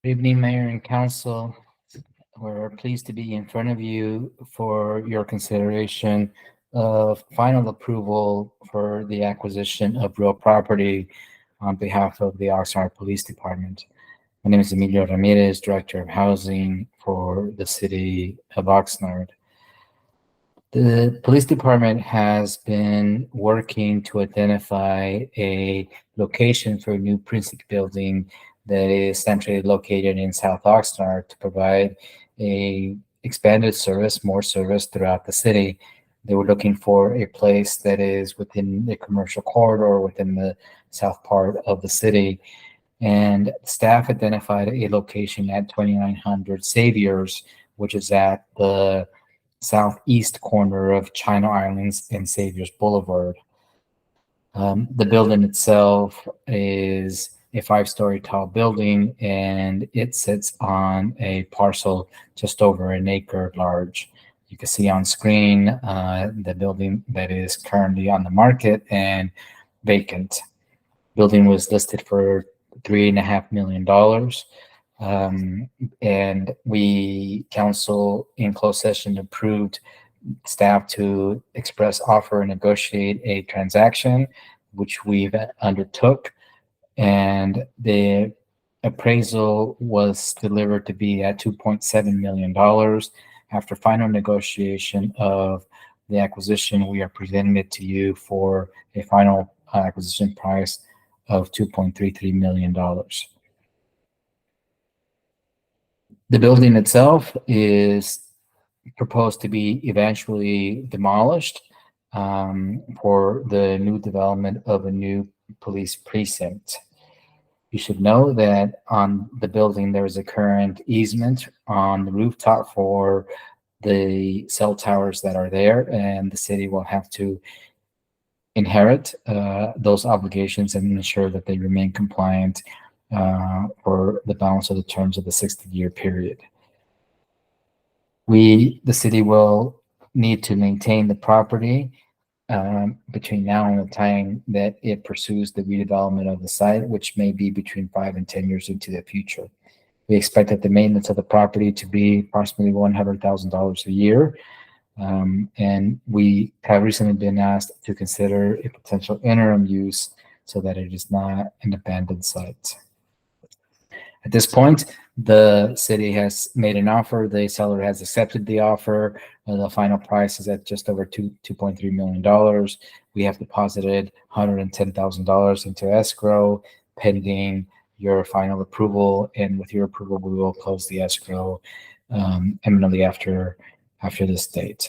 Good evening, Mayor and Council. We're pleased to be in front of you for your consideration of final approval for the acquisition of real property on behalf of the Oxnard Police Department. My name is Emilio Ramirez, Director of Housing for the City of Oxnard. The police department has been working to identify a location for a new precinct building that is centrally located in South Oxnard to provide a expanded service, more service throughout the city. They were looking for a place that is within the commercial corridor within the south part of the city. And staff identified a location at 2900 Saviors, which is at the southeast corner of China Islands and Saviors Boulevard. The building itself is a 5-story tall building, and it sits on a parcel just over an acre large. You can see on screen the building that is currently on the market and vacant. Building was listed for $3.5 million. And we, council in closed session, approved staff to express offer and negotiate a transaction, which we've undertook. And the appraisal was delivered to be at $2.7 million. After final negotiation of the acquisition, we are presenting it to you for a final acquisition price of $2.33 million. The building itself is proposed to be eventually demolished for the new development of a new police precinct. You should know that on the building there is a current easement on the rooftop for the cell towers that are there, and the city will have to inherit those obligations and ensure that they remain compliant for the balance of the terms of the 60-year period. The city will need to maintain the property between now and the time that it pursues the redevelopment of the site, which may be between 5 and 10 years into the future. We expect that the maintenance of the property to be approximately $100,000 a year. And we have recently been asked to consider a potential interim use so that it is not an abandoned site. At this point, the city has made an offer. The seller has accepted the offer. The final price is at just over $2.3 million. We have deposited $110,000 into escrow pending your final approval. And with your approval, we will close the escrow imminently after this date.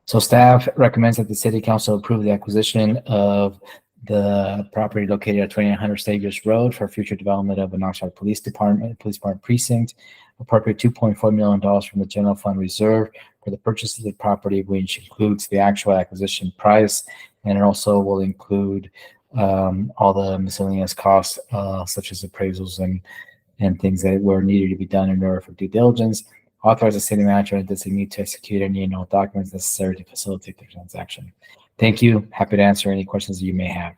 So staff recommends that the city council approve the acquisition of the property located at 2900 Saviors Road for future development of an Oxnard Police Department precinct. Appropriate $2.4 million from the general fund reserve for the purchase of the property, which includes the actual acquisition price, and it also will include all the miscellaneous costs such as appraisals and things that were needed to be done in order for due diligence. Authorize the city manager and designate to execute any and all documents necessary to facilitate the transaction. Thank you. Happy to answer any questions that you may have.